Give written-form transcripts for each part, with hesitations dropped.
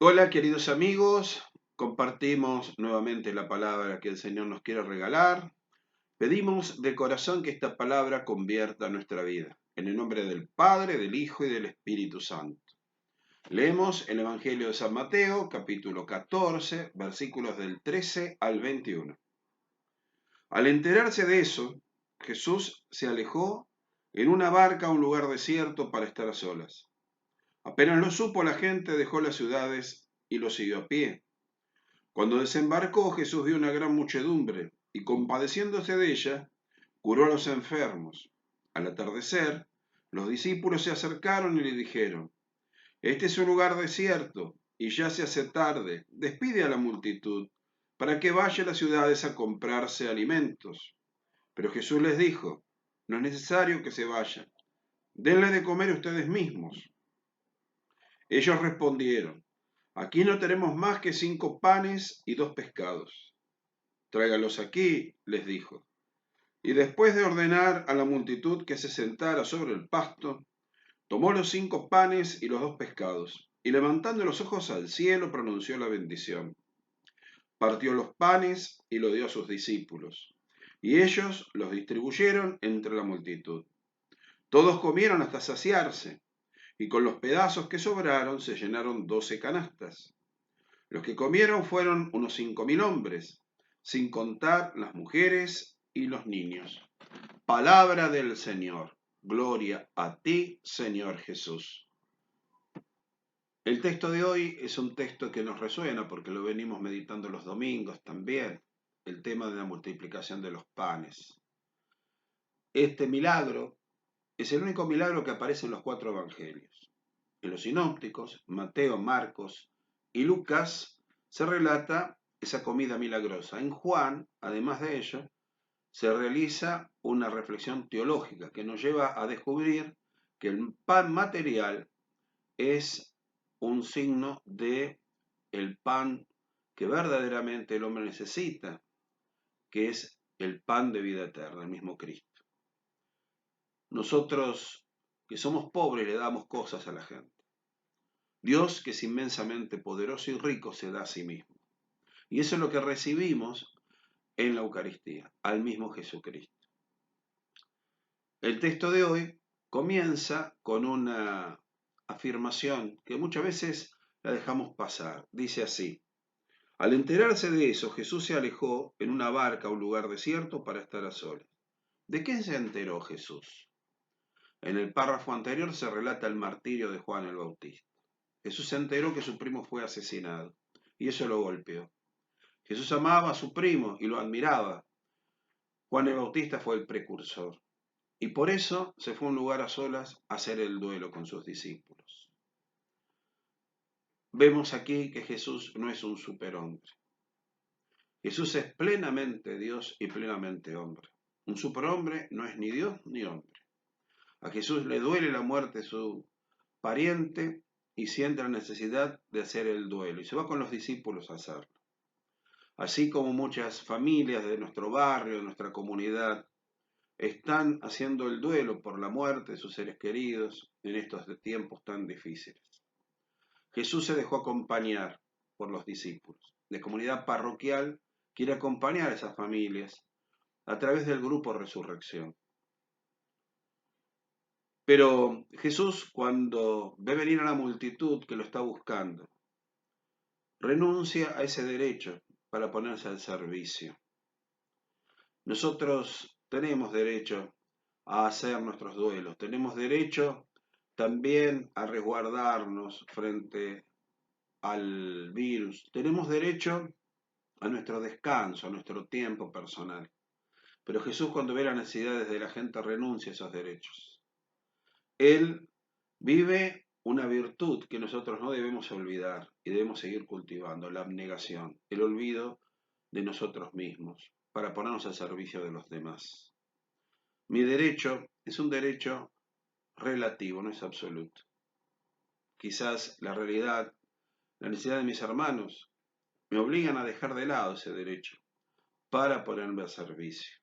Hola queridos amigos, compartimos nuevamente la palabra que el Señor nos quiere regalar. Pedimos de corazón que esta palabra convierta nuestra vida. En el nombre del Padre, del Hijo y del Espíritu Santo. Leemos el Evangelio de San Mateo, capítulo 14, versículos del 13 al 21. Al enterarse de eso, Jesús se alejó en una barca a un lugar desierto para estar a solas. Apenas lo supo la gente, dejó las ciudades y lo siguió a pie. Cuando desembarcó, Jesús vio una gran muchedumbre y compadeciéndose de ella, curó a los enfermos. Al atardecer, los discípulos se acercaron y le dijeron, este es un lugar desierto y ya se hace tarde, despide a la multitud para que vaya a las ciudades a comprarse alimentos. Pero Jesús les dijo, no es necesario que se vayan, denle de comer ustedes mismos. Ellos respondieron, aquí no tenemos más que 5 panes y 2 pescados. Tráigalos aquí, les dijo. Y después de ordenar a la multitud que se sentara sobre el pasto, tomó los 5 panes y los 2 pescados, y levantando los ojos al cielo pronunció la bendición. Partió los panes y lo dio a sus discípulos, y ellos los distribuyeron entre la multitud. Todos comieron hasta saciarse, y con los pedazos que sobraron se llenaron 12 canastas. Los que comieron fueron unos 5.000 hombres, sin contar las mujeres y los niños. Palabra del Señor. Gloria a ti, Señor Jesús. El texto de hoy es un texto que nos resuena porque lo venimos meditando los domingos también, el tema de la multiplicación de los panes. Este milagro es el único milagro que aparece en los 4 evangelios. En los sinópticos, Mateo, Marcos y Lucas, se relata esa comida milagrosa. En Juan, además de ello, se realiza una reflexión teológica que nos lleva a descubrir que el pan material es un signo de el pan que verdaderamente el hombre necesita, que es el pan de vida eterna, el mismo Cristo. Nosotros que somos pobres le damos cosas a la gente. Dios, que es inmensamente poderoso y rico, se da a sí mismo. Y eso es lo que recibimos en la Eucaristía, al mismo Jesucristo. El texto de hoy comienza con una afirmación que muchas veces la dejamos pasar. Dice así, al enterarse de eso, Jesús se alejó en una barca a un lugar desierto para estar a solas. ¿De qué se enteró Jesús? En el párrafo anterior se relata el martirio de Juan el Bautista. Jesús se enteró que su primo fue asesinado y eso lo golpeó. Jesús amaba a su primo y lo admiraba. Juan el Bautista fue el precursor y por eso se fue a un lugar a solas a hacer el duelo con sus discípulos. Vemos aquí que Jesús no es un superhombre. Jesús es plenamente Dios y plenamente hombre. Un superhombre no es ni Dios ni hombre. A Jesús le duele la muerte de su pariente y siente la necesidad de hacer el duelo y se va con los discípulos a hacerlo. Así como muchas familias de nuestro barrio, de nuestra comunidad, están haciendo el duelo por la muerte de sus seres queridos en estos tiempos tan difíciles. Jesús se dejó acompañar por los discípulos. La comunidad parroquial quiere acompañar a esas familias a través del grupo Resurrección. Pero Jesús, cuando ve venir a la multitud que lo está buscando, renuncia a ese derecho para ponerse al servicio. Nosotros tenemos derecho a hacer nuestros duelos, tenemos derecho también a resguardarnos frente al virus, tenemos derecho a nuestro descanso, a nuestro tiempo personal. Pero Jesús, cuando ve las necesidades de la gente, renuncia a esos derechos. Él vive una virtud que nosotros no debemos olvidar y debemos seguir cultivando, la abnegación, el olvido de nosotros mismos para ponernos al servicio de los demás. Mi derecho es un derecho relativo, no es absoluto. Quizás la realidad, la necesidad de mis hermanos me obligan a dejar de lado ese derecho para ponerme al servicio.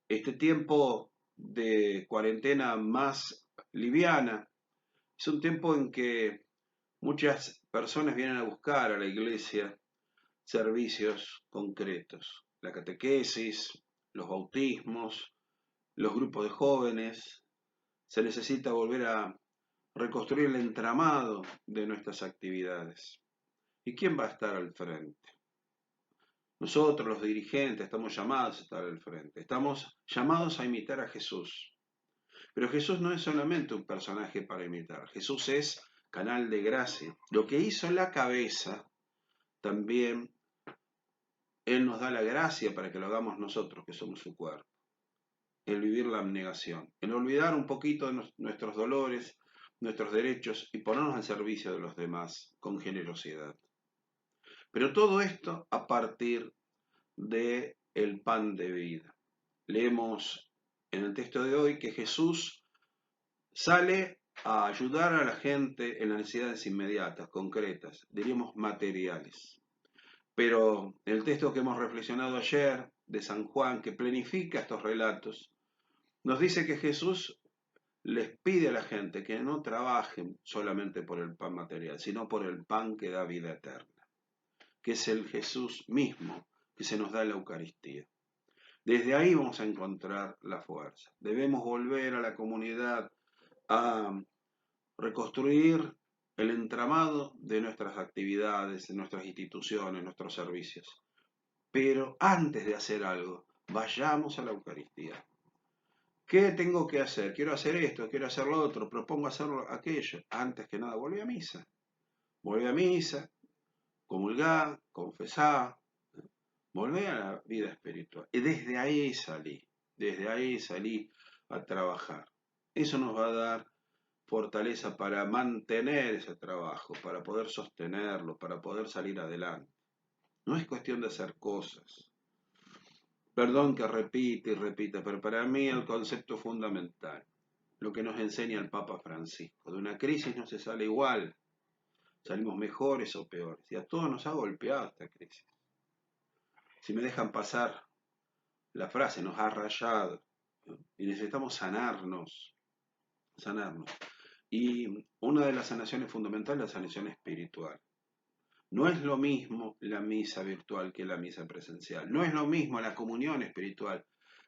Este tiempo de cuarentena más liviana es un tiempo en que Muchas personas vienen a buscar a la iglesia servicios concretos, la catequesis, los bautismos, los grupos de jóvenes. Se necesita volver a reconstruir el entramado de nuestras actividades. ¿Y quién va a estar al frente? Nosotros, los dirigentes, estamos llamados a estar al frente. Estamos llamados a imitar a Jesús. Pero Jesús no es solamente un personaje para imitar. Jesús es canal de gracia. Lo que hizo en la cabeza, también Él nos da la gracia para que lo hagamos nosotros, que somos su cuerpo. El vivir la abnegación. El olvidar un poquito de nuestros dolores, nuestros derechos y ponernos al servicio de los demás con generosidad. Pero todo esto a partir de el pan de vida. Leemos en el texto de hoy que Jesús sale a ayudar a la gente en las necesidades inmediatas, concretas, diríamos materiales. Pero el texto que hemos reflexionado ayer de San Juan, que planifica estos relatos, nos dice que Jesús les pide a la gente que no trabajen solamente por el pan material, sino por el pan que da vida eterna, que es el Jesús mismo que se nos da en la Eucaristía. Desde ahí vamos a encontrar la fuerza. Debemos volver a la comunidad a reconstruir el entramado de nuestras actividades, de nuestras instituciones, nuestros servicios. Pero antes de hacer algo, vayamos a la Eucaristía. ¿Qué tengo que hacer? Quiero hacer esto, quiero hacer lo otro, propongo hacer aquello. Antes que nada, volví a misa. Volví a misa, comulgá, confesá, volví a la vida espiritual. Y desde ahí salí a trabajar. Eso nos va a dar fortaleza para mantener ese trabajo, para poder sostenerlo, para poder salir adelante. No es cuestión de hacer cosas. Perdón que repite y repita, pero para mí el concepto fundamental, lo que nos enseña el Papa Francisco, de una crisis no se sale igual, salimos mejores o peores, y a todos nos ha golpeado esta crisis. Si me dejan pasar la frase, nos ha rayado, ¿no? Y necesitamos sanarnos. Y una de las sanaciones fundamentales es la sanación espiritual. No es lo mismo la misa virtual que la misa presencial. No es lo mismo la comunión espiritual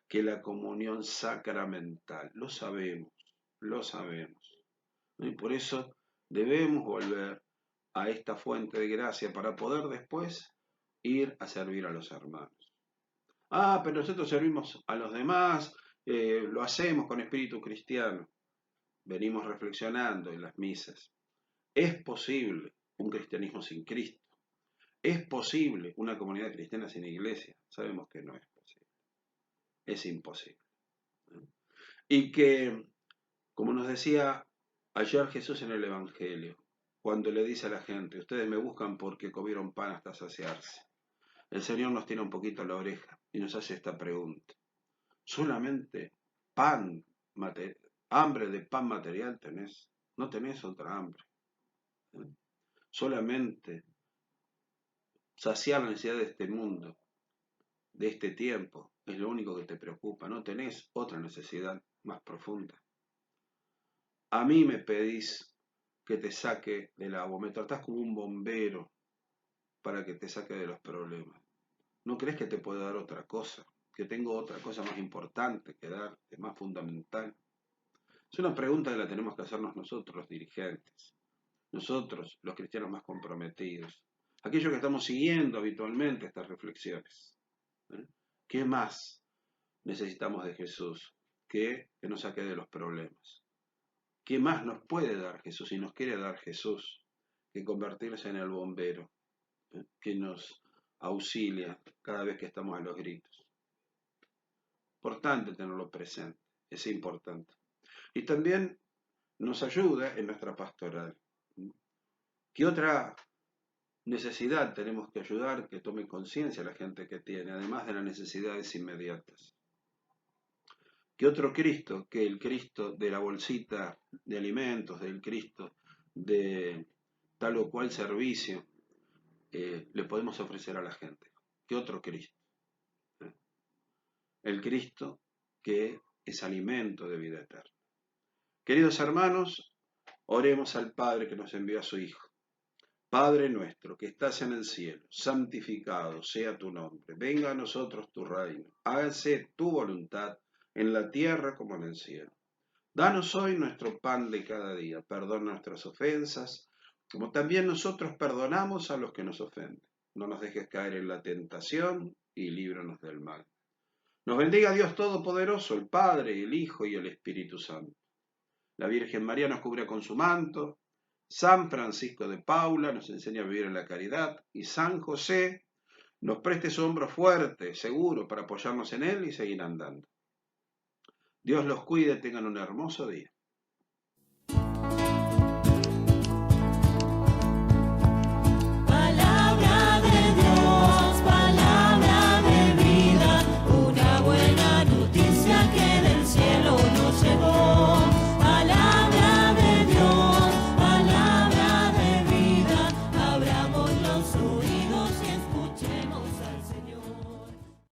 que la comunión sacramental. Lo sabemos, lo sabemos. Y por eso debemos volver a esta fuente de gracia para poder después ir a servir a los hermanos. Ah, pero nosotros servimos a los demás, lo hacemos con espíritu cristiano. Venimos reflexionando en las misas. ¿Es posible un cristianismo sin Cristo? ¿Es posible una comunidad cristiana sin iglesia? Sabemos que no es posible. Es imposible. Y que, como nos decía ayer Jesús en el Evangelio, cuando le dice a la gente, ustedes me buscan porque comieron pan hasta saciarse. El Señor nos tira un poquito la oreja y nos hace esta pregunta. ¿Solamente pan, hambre de pan material tenés? No tenés otra hambre. Solamente saciar la necesidad de este mundo, de este tiempo, es lo único que te preocupa. No tenés otra necesidad más profunda. A mí me pedís que te saque del agua, me tratás como un bombero para que te saque de los problemas. ¿No crees que te puedo dar otra cosa? Que tengo otra cosa más importante que darte, más fundamental. Es una pregunta que la tenemos que hacernos nosotros, los dirigentes, nosotros, los cristianos más comprometidos, aquellos que estamos siguiendo habitualmente estas reflexiones. ¿Qué más necesitamos de Jesús que nos saque de los problemas? ¿Qué más nos puede dar Jesús y nos quiere dar Jesús que convertirse en el bombero que nos auxilia cada vez que estamos a los gritos? Importante tenerlo presente, es importante. Y también nos ayuda en nuestra pastoral. ¿Qué otra necesidad tenemos que ayudar que tome conciencia la gente que tiene, además de las necesidades inmediatas? ¿Qué otro Cristo que el Cristo de la bolsita de alimentos, del Cristo de tal o cual servicio le podemos ofrecer a la gente? ¿Qué otro Cristo? El Cristo que es alimento de vida eterna. Queridos hermanos, oremos al Padre que nos envió a su Hijo. Padre nuestro que estás en el cielo, santificado sea tu nombre. Venga a nosotros tu reino. Hágase tu voluntad en la tierra como en el cielo. Danos hoy nuestro pan de cada día. Perdona nuestras ofensas, como también nosotros perdonamos a los que nos ofenden. No nos dejes caer en la tentación y líbranos del mal. Nos bendiga Dios Todopoderoso, el Padre, el Hijo y el Espíritu Santo. La Virgen María nos cubre con su manto. San Francisco de Paula nos enseña a vivir en la caridad. Y San José nos preste su hombro fuerte, seguro, para apoyarnos en él y seguir andando. Dios los cuide, tengan un hermoso día.